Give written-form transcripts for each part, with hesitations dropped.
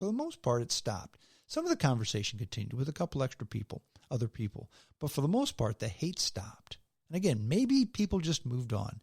For the most part, it stopped. Some of the conversation continued with a couple extra people, other people. But for the most part, the hate stopped. And again, maybe people just moved on.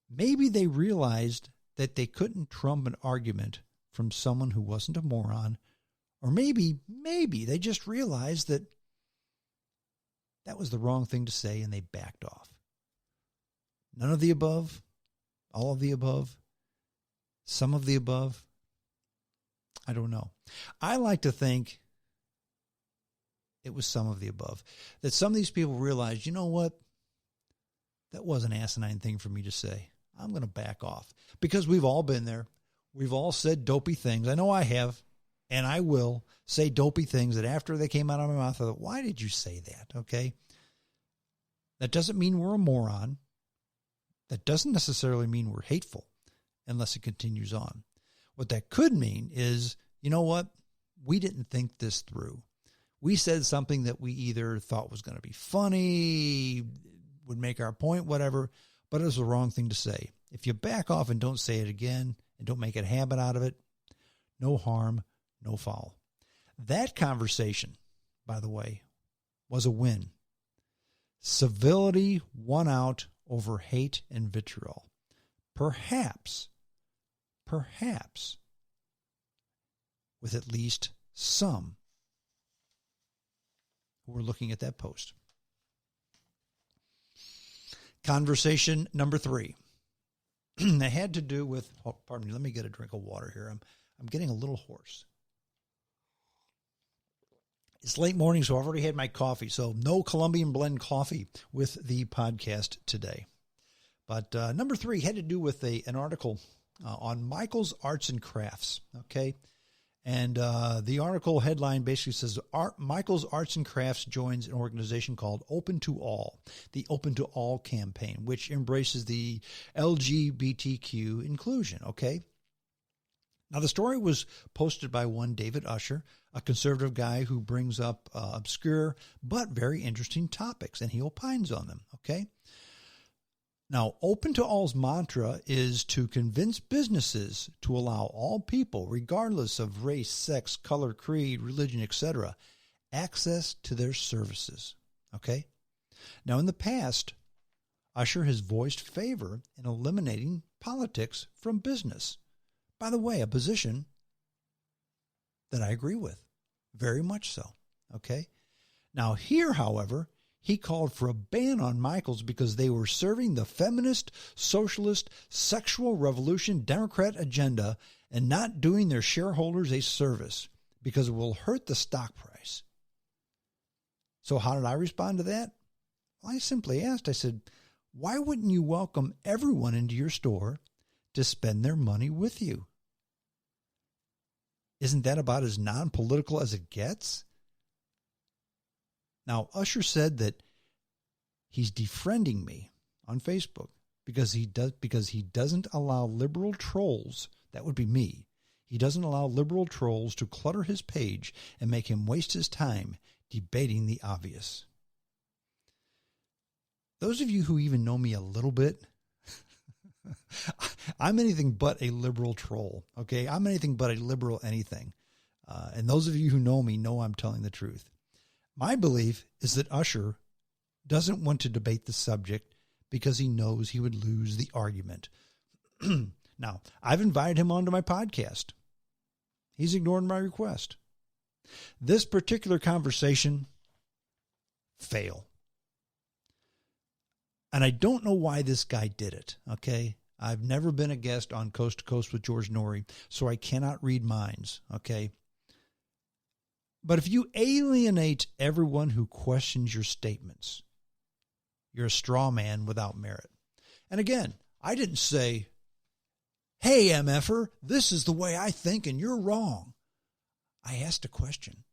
Maybe they realized that they couldn't trump an argument from someone who wasn't a moron. Or maybe they just realized that was the wrong thing to say and they backed off. None of the above, all of the above, some of the above. I don't know. I like to think it was some of the above. That some of these people realized, you know what? That was an asinine thing for me to say. I'm going to back off. Because we've all been there. We've all said dopey things. I know I have. And I will say dopey things that after they came out of my mouth, I thought, why did you say that? Okay. That doesn't mean we're a moron. That doesn't necessarily mean we're hateful unless it continues on. What that could mean is, you know what? We didn't think this through. We said something that we either thought was going to be funny, would make our point, whatever, but it was the wrong thing to say. If you back off and don't say it again and don't make a habit out of it, no harm, no foul. That conversation, by the way, was a win. Civility won out over hate and vitriol. Perhaps, with at least some who were looking at that post. Conversation number 3. It had to do with, pardon me, let me get a drink of water here. I'm getting a little hoarse. It's late morning, so I've already had my coffee. So no Colombian blend coffee with the podcast today. But number 3 had to do with an article on Michael's Arts and Crafts. Okay. And the article headline basically says, Michael's Arts and Crafts joins an organization called Open to All, the Open to All campaign, which embraces the LGBTQ inclusion. Okay. Now, the story was posted by one David Usher, a conservative guy who brings up obscure but very interesting topics, and he opines on them, okay? Now, Open to All's mantra is to convince businesses to allow all people, regardless of race, sex, color, creed, religion, etc., access to their services, okay? Now, in the past, Usher has voiced favor in eliminating politics from business. By the way, a position that I agree with, very much so, okay? Now here, however, he called for a ban on Michael's because they were serving the feminist, socialist, sexual revolution, Democrat agenda and not doing their shareholders a service because it will hurt the stock price. So how did I respond to that? Well, I simply asked, I said, why wouldn't you welcome everyone into your store to spend their money with you? Isn't that about as non-political as it gets? Now, Usher said that he's defriending me on Facebook because he doesn't allow liberal trolls, that would be me. He doesn't allow liberal trolls to clutter his page and make him waste his time debating the obvious. Those of you who even know me a little bit, I'm anything but a liberal troll, okay? I'm anything but a liberal anything. And those of you who know me know I'm telling the truth. My belief is that Usher doesn't want to debate the subject because he knows he would lose the argument. Now, I've invited him onto my podcast. He's ignored my request. This particular conversation, fail. And I don't know why this guy did it, okay? I've never been a guest on Coast to Coast with George Norrie, so I cannot read minds, okay? But if you alienate everyone who questions your statements, you're a straw man without merit. And again, I didn't say, hey, MFer, this is the way I think and you're wrong. I asked a question.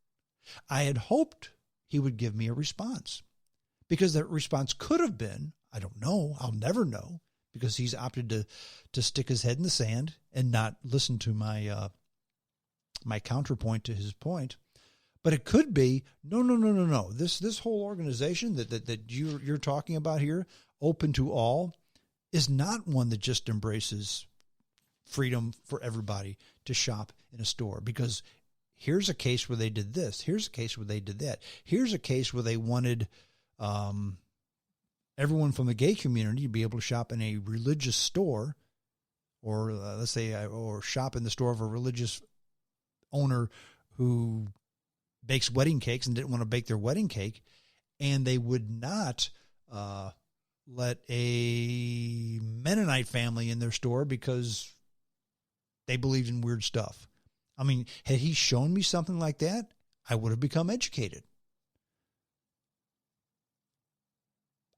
I had hoped he would give me a response because that response could have been, I don't know, I'll never know, because he's opted to stick his head in the sand and not listen to my my counterpoint to his point. But it could be, no. This whole organization that you're talking about here, Open to All, is not one that just embraces freedom for everybody to shop in a store, because here's a case where they did this. Here's a case where they did that. Here's a case where they wanted everyone from the gay community to be able to shop in a religious store, or let's say, or shop in the store of a religious owner who bakes wedding cakes and didn't want to bake their wedding cake. And they would not let a Mennonite family in their store because they believed in weird stuff. I mean, had he shown me something like that, I would have become educated.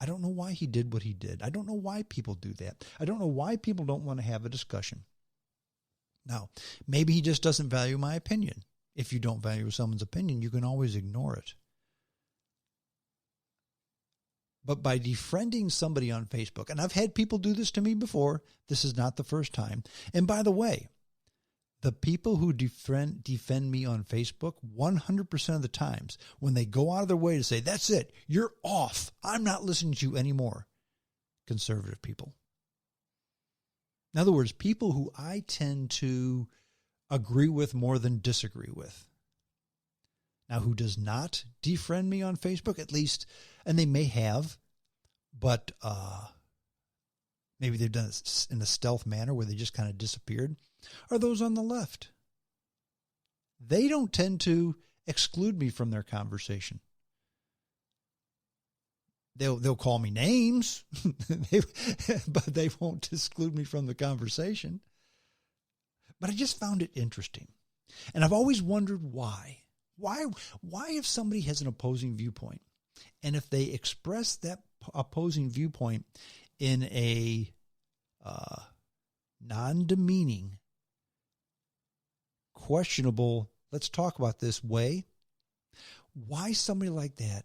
I don't know why he did what he did. I don't know why people do that. I don't know why people don't want to have a discussion. Now, maybe he just doesn't value my opinion. If you don't value someone's opinion, you can always ignore it. But by defriending somebody on Facebook, and I've had people do this to me before, this is not the first time. And by the way, the people who defend me on Facebook, 100% of the times, when they go out of their way to say, that's it, you're off, I'm not listening to you anymore, conservative people. In other words, people who I tend to agree with more than disagree with. Now, who does not defriend me on Facebook, at least, and they may have, but maybe they've done it in a stealth manner where they just kind of disappeared, are those on the left. They don't tend to exclude me from their conversation. They'll call me names, but they won't exclude me from the conversation. But I just found it interesting. And I've always wondered why. Why if somebody has an opposing viewpoint, and if they express that opposing viewpoint in a non-demeaning, questionable, let's talk about this way, why somebody like that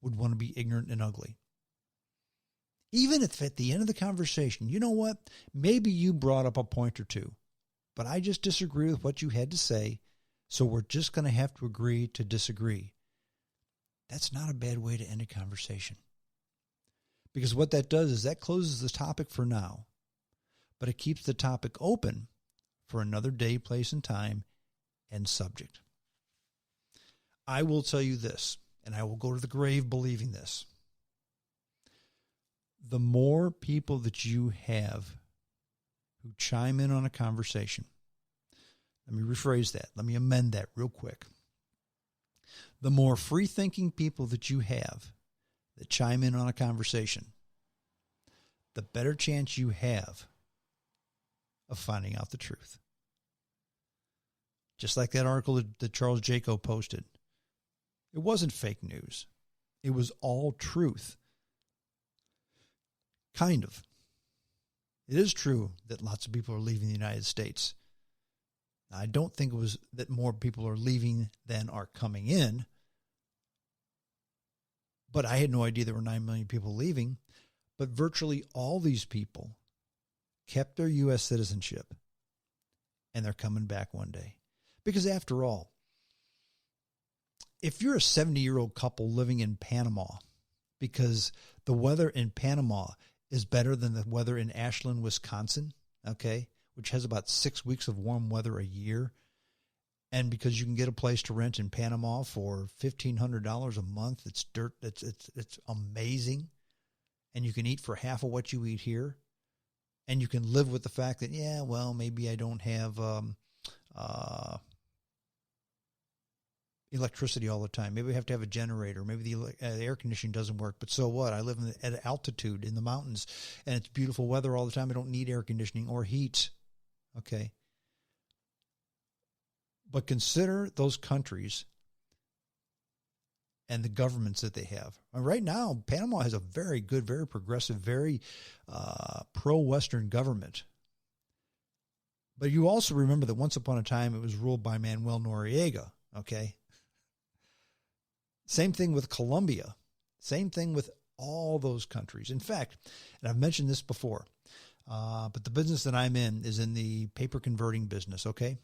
would want to be ignorant and ugly? Even if at the end of the conversation, you know what, maybe you brought up a point or two, but I just disagree with what you had to say, so we're just going to have to agree to disagree. That's not a bad way to end a conversation. Because what that does is that closes the topic for now, but it keeps the topic open for another day, place, and time, and subject. I will tell you this, and I will go to the grave believing this. The more people that you have who chime in on a conversation, let me rephrase that. Let me amend that real quick. The more free-thinking people that you have that chime in on a conversation, the better chance you have of finding out the truth. Just like that article that Charles Jaco posted. It wasn't fake news. It was all truth. Kind of. It is true that lots of people are leaving the United States. Now, I don't think it was that more people are leaving than are coming in. But I had no idea there were 9 million people leaving. But virtually all these people kept their U.S. citizenship, and they're coming back one day. Because after all, if you're a 70-year-old couple living in Panama, because the weather in Panama is better than the weather in Ashland, Wisconsin, okay, which has about 6 weeks of warm weather a year, and because you can get a place to rent in Panama for $1,500 a month, it's amazing, and you can eat for half of what you eat here, and you can live with the fact that, yeah, well, maybe I don't have electricity all the time. Maybe I have to have a generator. Maybe the air conditioning doesn't work, but so what? I live at altitude in the mountains, and it's beautiful weather all the time. I don't need air conditioning or heat. Okay. But consider those countries and the governments that they have. Right now, Panama has a very good, very progressive, very pro-Western government. But you also remember that once upon a time it was ruled by Manuel Noriega, okay? Same thing with Colombia. Same thing with all those countries. In fact, and I've mentioned this before, but the business that I'm in is in the paper converting business, okay?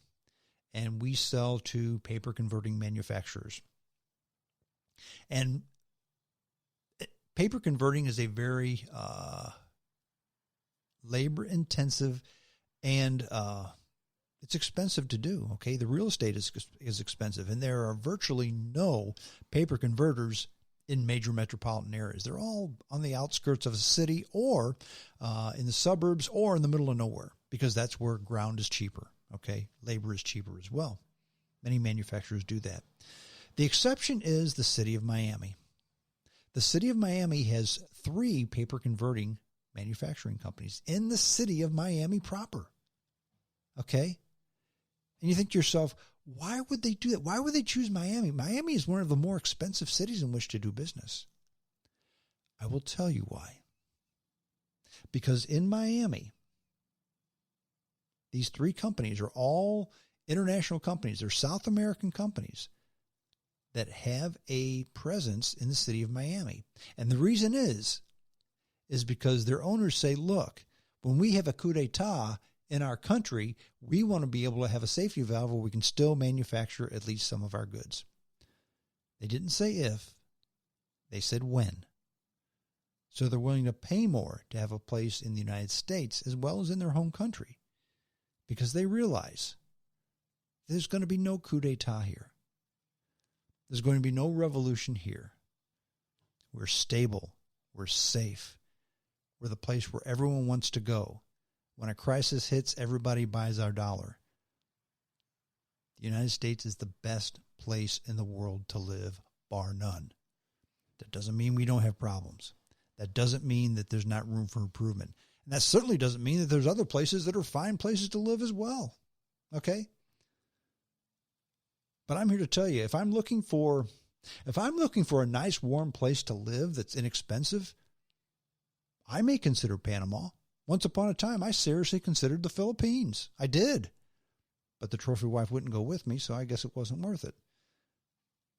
And we sell to paper converting manufacturers. And paper converting is a very labor-intensive And it's expensive to do, okay? The real estate is expensive, and there are virtually no paper converters in major metropolitan areas. They're all on the outskirts of a city or in the suburbs or in the middle of nowhere, because that's where ground is cheaper, okay? Labor is cheaper as well. Many manufacturers do that. The exception is the city of Miami. The city of Miami has 3 paper converting manufacturing companies in the city of Miami proper, okay? And you think to yourself, why would they do that? Why would they choose Miami? Miami is one of the more expensive cities in which to do business. I will tell you why. Because in Miami, these 3 companies are all international companies. They're South American companies that have a presence in the city of Miami. And the reason is because their owners say, look, when we have a coup d'etat in our country, we want to be able to have a safety valve where we can still manufacture at least some of our goods. They didn't say if, they said when. So they're willing to pay more to have a place in the United States as well as in their home country, because they realize there's going to be no coup d'etat here. There's going to be no revolution here. We're stable. We're safe. We're the place where everyone wants to go. When a crisis hits, everybody buys our dollar. The United States is the best place in the world to live, bar none. That doesn't mean we don't have problems. That doesn't mean that there's not room for improvement. And that certainly doesn't mean that there's other places that are fine places to live as well. Okay? But I'm here to tell you, if I'm looking for a nice warm place to live that's inexpensive, I may consider Panama. Once upon a time, I seriously considered the Philippines. I did. But the trophy wife wouldn't go with me, so I guess it wasn't worth it.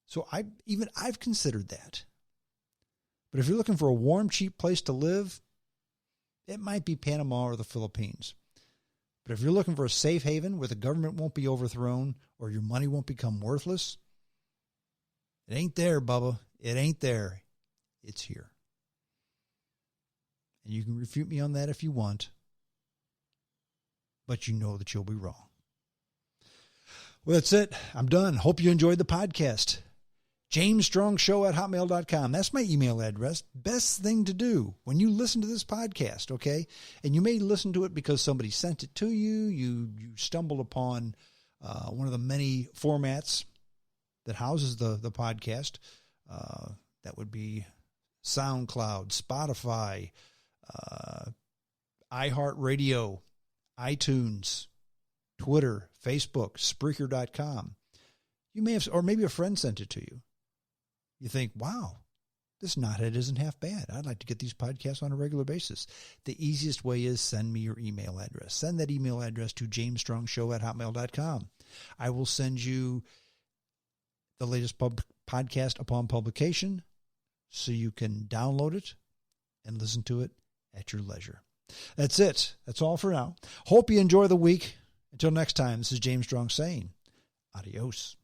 So I've considered that. But if you're looking for a warm, cheap place to live, it might be Panama or the Philippines. But if you're looking for a safe haven where the government won't be overthrown or your money won't become worthless, it ain't there, Bubba. It ain't there. It's here. And you can refute me on that if you want, but you know that you'll be wrong. Well, that's it. I'm done. Hope you enjoyed the podcast. JamesStrongShow@hotmail.com. That's my email address. Best thing to do when you listen to this podcast, okay? And you may listen to it because somebody sent it to you. You stumbled upon one of the many formats that houses the podcast. That would be SoundCloud, Spotify, iHeartRadio, iTunes, Twitter, Facebook, Spreaker.com. You may have, or maybe a friend sent it to you. You think, wow, this knothead isn't half bad. I'd like to get these podcasts on a regular basis. The easiest way is send me your email address. Send that email address to jamesstrongshow@hotmail.com. I will send you the latest podcast upon publication so you can download it and listen to it at your leisure. That's it. That's all for now. Hope you enjoy the week. Until next time, this is James Strong saying adios.